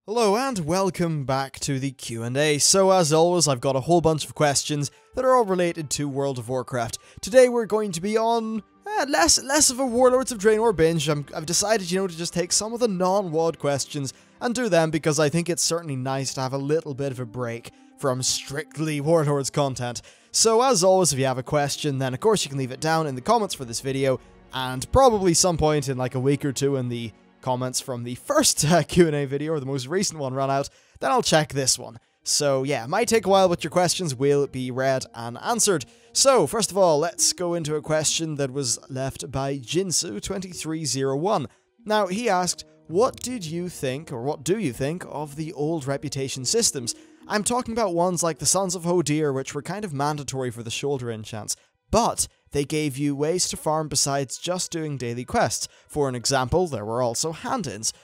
Hello and welcome back to the Q&A. So as always, I've got a whole bunch of questions that are all related to World of Warcraft. Today we're going to be on less of a Warlords of Draenor binge. I've decided, to just take some of the non-WoD questions and do them because I think it's certainly nice to have a little bit of a break from strictly Warlords content. So as always, if you have a question, then of course you can leave it down in the comments for this video, and probably some point in like a week or two when the comments from the first Q&A video, or the most recent one, run out, then I'll check this one. So yeah, it might take a while, but your questions will be read and answered. So first of all, let's go into a question that was left by Jinsu2301. Now, he asked, what did you think, or what do you think, of the old reputation systems? I'm talking about ones like the Sons of Hooooddddiiiirrrr, which were kind of mandatory for the shoulder enchants, but they gave you ways to farm besides just doing daily quests. For an example, there were also hand-ins.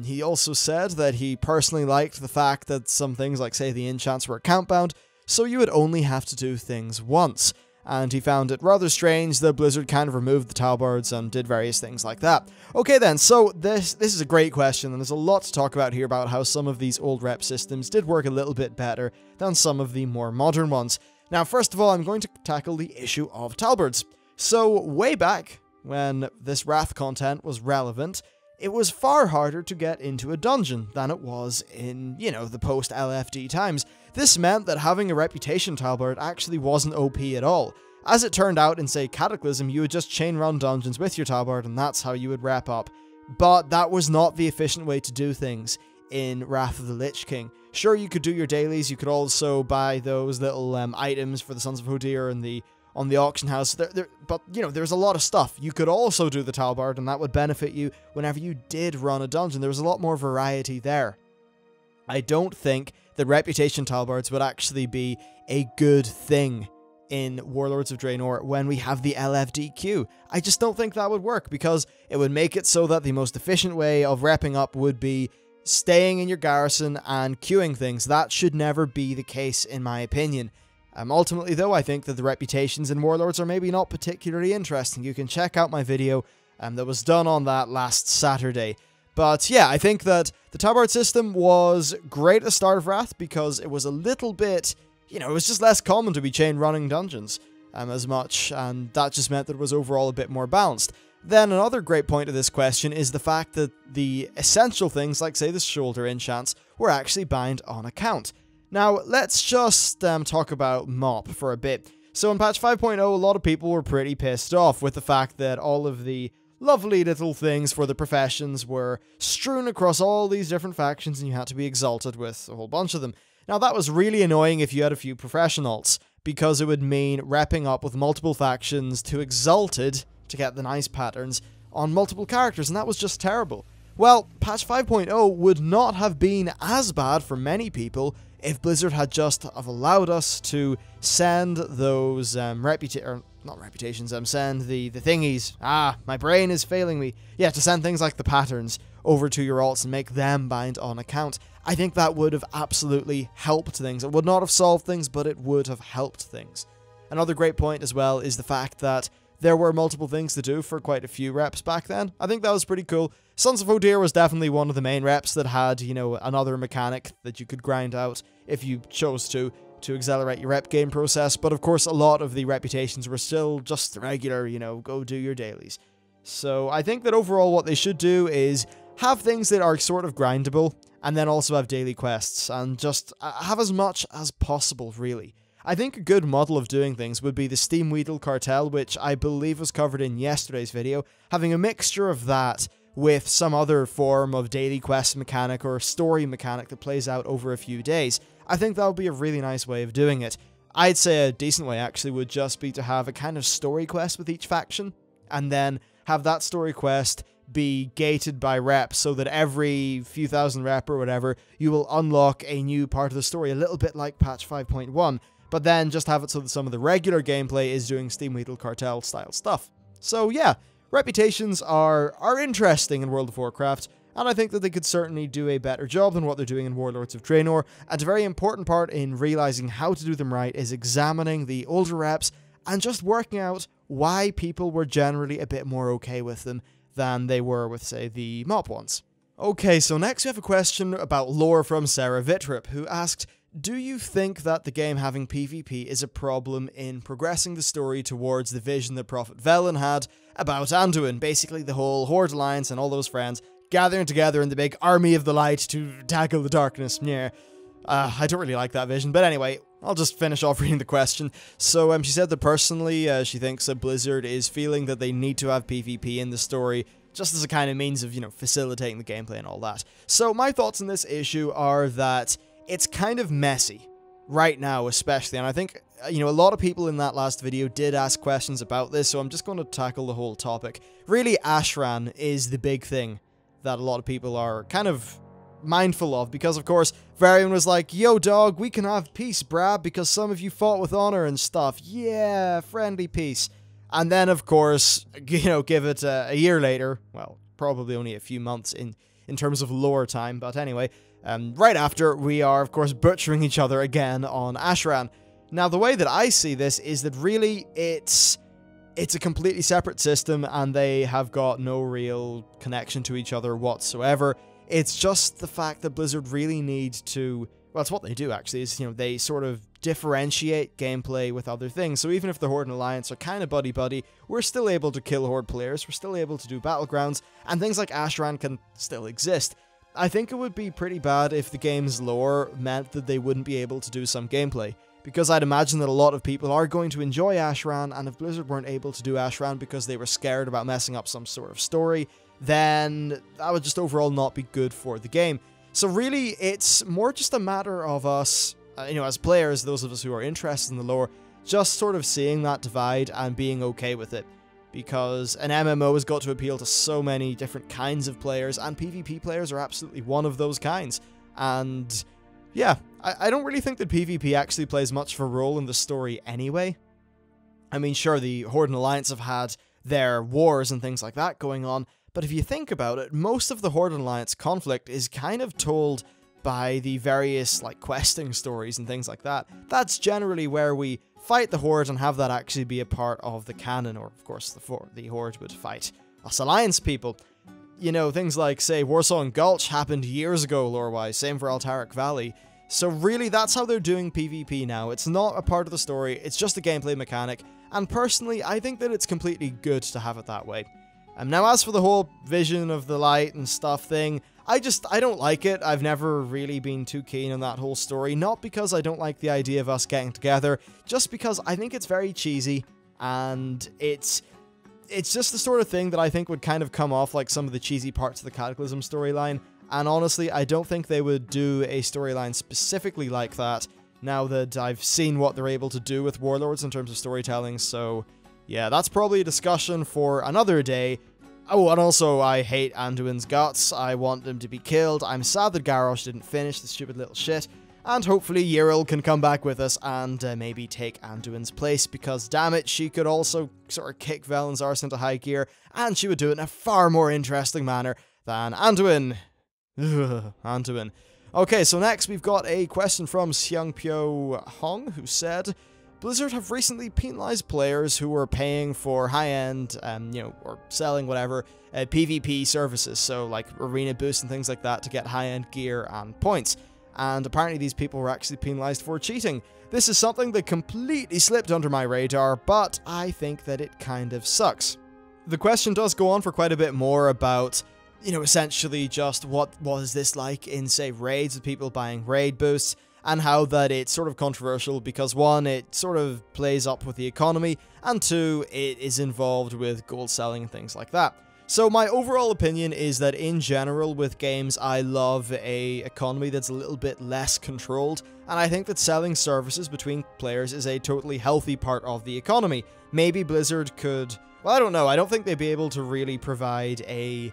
He also said that he personally liked the fact that some things, like say the enchants, were account-bound, so you would only have to do things once. And he found it rather strange that Blizzard kind of removed the Talbards and did various things like that. Okay then, so this is a great question, and there's a lot to talk about here about how some of these old rep systems did work a little bit better than some of the more modern ones. Now, first of all, I'm going to tackle the issue of Talbards. So, way back, when this Wrath content was relevant, it was far harder to get into a dungeon than it was in, the post-LFD times. This meant that having a reputation Talbard actually wasn't OP at all. As it turned out in, say, Cataclysm, you would just chain run dungeons with your Talbard, and that's how you would wrap up. But that was not the efficient way to do things in Wrath of the Lich King. Sure, you could do your dailies, you could also buy those little items for the Sons of Hooooddddiiiirrrr on the auction house, but there's a lot of stuff. You could also do the Talbard, and that would benefit you whenever you did run a dungeon. There was a lot more variety there. I don't think that reputation Talbards would actually be a good thing in Warlords of Draenor when we have the LFD queue. I just don't think that would work, because it would make it so that the most efficient way of repping up would be staying in your garrison and queuing things. That should never be the case, in my opinion. Ultimately, though, I think that the reputations in Warlords are maybe not particularly interesting. You can check out my video that was done on that last Saturday. But yeah, I think that the Talbard system was great at the start of Wrath because it was a little bit, it was just less common to be chain running dungeons as much, and that just meant that it was overall a bit more balanced. Then another great point of this question is the fact that the essential things, like say the shoulder enchants, were actually bound on account. Now, let's just talk about MoP for a bit. So in patch 5.0, a lot of people were pretty pissed off with the fact that all of the lovely little things for the professions were strewn across all these different factions, and you had to be exalted with a whole bunch of them. Now, that was really annoying if you had a few professionals, because it would mean repping up with multiple factions to exalted to get the nice patterns on multiple characters, and that was just terrible. Well, patch 5.0 would not have been as bad for many people if Blizzard had just allowed us to send those send the thingies. My brain is failing me. Yeah, to send things like the patterns over to your alts and make them bind on account. I think that would have absolutely helped things. It would not have solved things, but it would have helped things. Another great point as well is the fact that there were multiple things to do for quite a few reps back then. I think that was pretty cool. Sons of Hooooddddiiiirrrr was definitely one of the main reps that had, another mechanic that you could grind out if you chose to accelerate your rep game process. But of course, a lot of the reputations were still just regular, go do your dailies. So I think that overall what they should do is have things that are sort of grindable, and then also have daily quests, and just have as much as possible, really. I think a good model of doing things would be the Steamweedle Cartel, which I believe was covered in yesterday's video, having a mixture of that with some other form of daily quest mechanic or story mechanic that plays out over a few days. I think that would be a really nice way of doing it. I'd say a decent way actually would just be to have a kind of story quest with each faction, and then have that story quest be gated by reps, so that every few thousand rep or whatever, you will unlock a new part of the story, a little bit like patch 5.1. But then just have it so that some of the regular gameplay is doing Steamweedle Cartel style stuff. So yeah, reputations are interesting in World of Warcraft, and I think that they could certainly do a better job than what they're doing in Warlords of Draenor, and a very important part in realizing how to do them right is examining the older reps and just working out why people were generally a bit more okay with them than they were with, say, the MoP ones. Okay, so next we have a question about lore from Sarah Vitrip, who asked, do you think that the game having PvP is a problem in progressing the story towards the vision that Prophet Velen had about Anduin? Basically the whole Horde Alliance and all those friends gathering together in the big army of the light to tackle the darkness. Yeah, I don't really like that vision, but anyway, I'll just finish off reading the question. So she said that personally she thinks that Blizzard is feeling that they need to have PvP in the story just as a kind of means of, facilitating the gameplay and all that. So my thoughts on this issue are that it's kind of messy right now, especially, and I think, a lot of people in that last video did ask questions about this, so I'm just going to tackle the whole topic. Really, Ashran is the big thing that a lot of people are kind of mindful of, because of course, Varian was like, yo dog, we can have peace, brab, because some of you fought with honor and stuff. Yeah, friendly peace. And then, of course, give it a year later, well, probably only a few months in terms of lore time, but anyway, right after, we are, of course, butchering each other again on Ashran. Now, the way that I see this is that really it's a completely separate system, and they have got no real connection to each other whatsoever. It's just the fact that Blizzard really need to, well, it's what they do actually, is, they sort of differentiate gameplay with other things. So even if the Horde and Alliance are kind of buddy-buddy, we're still able to kill Horde players, we're still able to do battlegrounds, and things like Ashran can still exist. I think it would be pretty bad if the game's lore meant that they wouldn't be able to do some gameplay, because I'd imagine that a lot of people are going to enjoy Ashran, and if Blizzard weren't able to do Ashran because they were scared about messing up some sort of story, then that would just overall not be good for the game. So really, it's more just a matter of us, as players, those of us who are interested in the lore, just sort of seeing that divide and being okay with it. Because an MMO has got to appeal to so many different kinds of players, and PvP players are absolutely one of those kinds. And yeah, I don't really think that PvP actually plays much of a role in the story anyway. I mean, sure, the Horde and Alliance have had their wars and things like that going on, but if you think about it, most of the Horde and Alliance conflict is kind of told by the various, questing stories and things like that. That's generally where we fight the Horde and have that actually be a part of the canon, or, of course, the Horde would fight us Alliance people. Things like, say, Warsong Gulch happened years ago, lore-wise, same for Altaric Valley. So really, that's how they're doing PvP now. It's not a part of the story, it's just a gameplay mechanic, and personally, I think that it's completely good to have it that way. Now, as for the whole vision of the light and stuff thing, I don't like it. I've never really been too keen on that whole story, not because I don't like the idea of us getting together, just because I think it's very cheesy, and it's just the sort of thing that I think would kind of come off like some of the cheesy parts of the Cataclysm storyline, and honestly, I don't think they would do a storyline specifically like that, now that I've seen what they're able to do with Warlords in terms of storytelling, so yeah, that's probably a discussion for another day. Oh, and also, I hate Anduin's guts. I want them to be killed. I'm sad that Garrosh didn't finish, the stupid little shit. And hopefully Yril can come back with us and maybe take Anduin's place, because damn it, she could also sort of kick Velen's arse into high gear, and she would do it in a far more interesting manner than Anduin. Ugh, Anduin. Okay, so next we've got a question from Xiangpyo Hong, who said, Blizzard have recently penalized players who were paying for high-end, or selling whatever, PvP services, so like arena boosts and things like that to get high-end gear and points. And apparently these people were actually penalized for cheating. This is something that completely slipped under my radar, but I think that it kind of sucks. The question does go on for quite a bit more about, essentially just what was this like in, say, raids, with people buying raid boosts, and how that it's sort of controversial because, one, it sort of plays up with the economy, and two, it is involved with gold selling and things like that. So my overall opinion is that in general with games, I love a economy that's a little bit less controlled, and I think that selling services between players is a totally healthy part of the economy. Maybe Blizzard could, well, I don't know, I don't think they'd be able to really provide a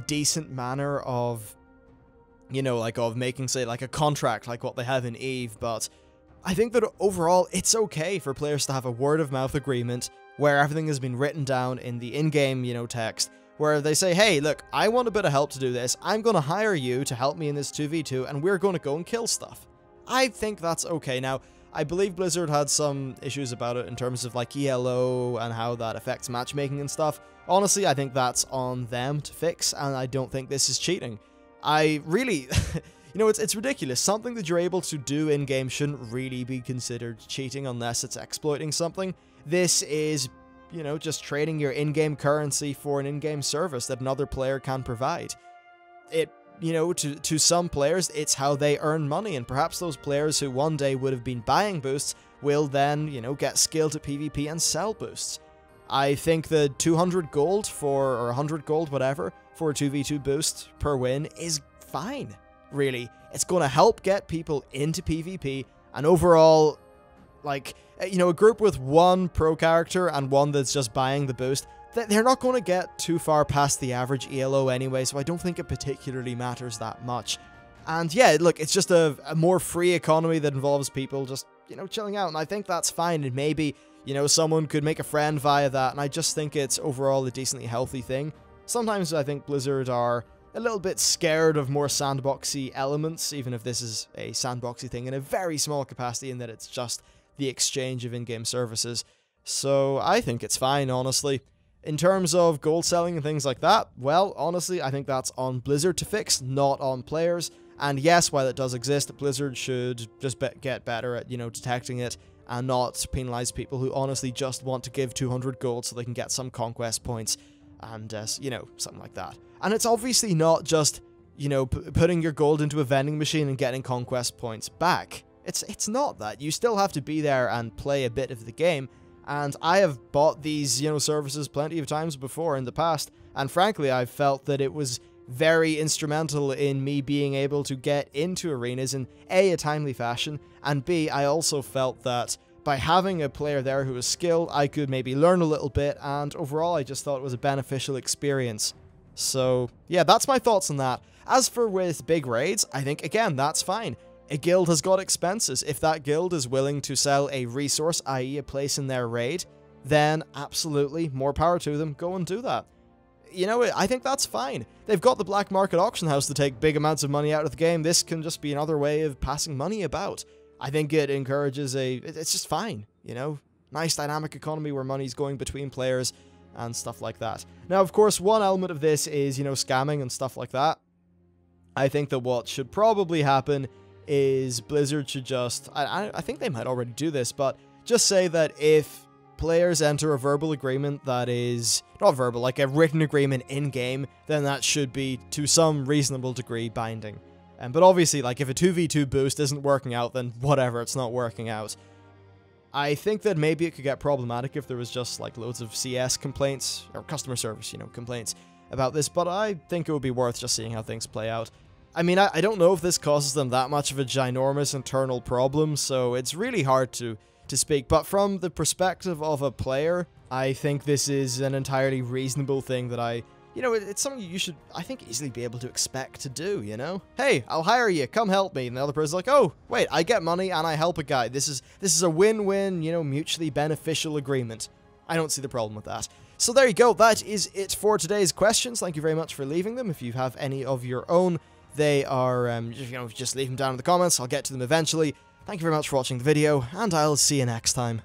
decent manner of, of making, say, like a contract like what they have in EVE, but I think that overall it's okay for players to have a word-of-mouth agreement where everything has been written down in the in-game, text, where they say, hey, look, I want a bit of help to do this, I'm going to hire you to help me in this 2v2, and we're going to go and kill stuff. I think that's okay. Now, I believe Blizzard had some issues about it in terms of, like, ELO and how that affects matchmaking and stuff. Honestly, I think that's on them to fix, and I don't think this is cheating. I really... You know, it's ridiculous. Something that you're able to do in-game shouldn't really be considered cheating unless it's exploiting something. This is, you know, just trading your in-game currency for an in-game service that another player can provide. It, you know, to some players, it's how they earn money, and perhaps those players who one day would have been buying boosts will then, you know, get skilled at PvP and sell boosts. I think the 200 gold or 100 gold, whatever, for a 2v2 boost per win is fine. Really, it's going to help get people into PvP, and overall, like, you know, a group with one pro character and one that's just buying the boost, they're not going to get too far past the average ELO anyway, so I don't think it particularly matters that much. And yeah, look, it's just a more free economy that involves people just, you know, chilling out, and I think that's fine, and maybe, you know, someone could make a friend via that, and I just think it's overall a decently healthy thing. Sometimes I think Blizzard are a little bit scared of more sandboxy elements, even if this is a sandboxy thing in a very small capacity in that it's just the exchange of in-game services. So I think it's fine, honestly. In terms of gold selling and things like that, well, honestly, I think that's on Blizzard to fix, not on players. And yes, while it does exist, Blizzard should just get better at, you know, detecting it and not penalize people who honestly just want to give 200 gold so they can get some conquest points and, you know, something like that. And it's obviously not just, you know, putting your gold into a vending machine and getting conquest points back. It's not that. You still have to be there and play a bit of the game. And I have bought these, you know, services plenty of times before in the past. And frankly, I've felt that it was very instrumental in me being able to get into arenas in A, a timely fashion, and B, I also felt that by having a player there who was skilled, I could maybe learn a little bit, and overall I just thought it was a beneficial experience. So, yeah, that's my thoughts on that. As for with big raids, I think, again, that's fine. A guild has got expenses. If that guild is willing to sell a resource, i.e. a place in their raid, then absolutely, more power to them, go and do that. You know, I think that's fine. They've got the black market auction house to take big amounts of money out of the game. This can just be another way of passing money about. I think it encourages it's just fine, you know? Nice dynamic economy where money's going between players and stuff like that. Now, of course, one element of this is, you know, scamming and stuff like that. I think that what should probably happen is Blizzard should just... I think they might already do this, but just say that if players enter a verbal agreement that is... not verbal, like a written agreement in-game, then that should be, to some reasonable degree, binding. But obviously, like, if a 2v2 boost isn't working out, then whatever, it's not working out. I think that maybe it could get problematic if there was just, like, loads of CS complaints, or customer service, you know, complaints about this, but I think it would be worth just seeing how things play out. I mean, I don't know if this causes them that much of a ginormous internal problem, so it's really hard to speak, but from the perspective of a player, I think this is an entirely reasonable thing that you know, it's something you should, I think, easily be able to expect to do, you know? Hey, I'll hire you, come help me. And the other person's like, oh, wait, I get money and I help a guy. This is a win-win, you know, mutually beneficial agreement. I don't see the problem with that. So there you go, that is it for today's questions. Thank you very much for leaving them. If you have any of your own, they are, you know, just leave them down in the comments. I'll get to them eventually. Thank you very much for watching the video, and I'll see you next time.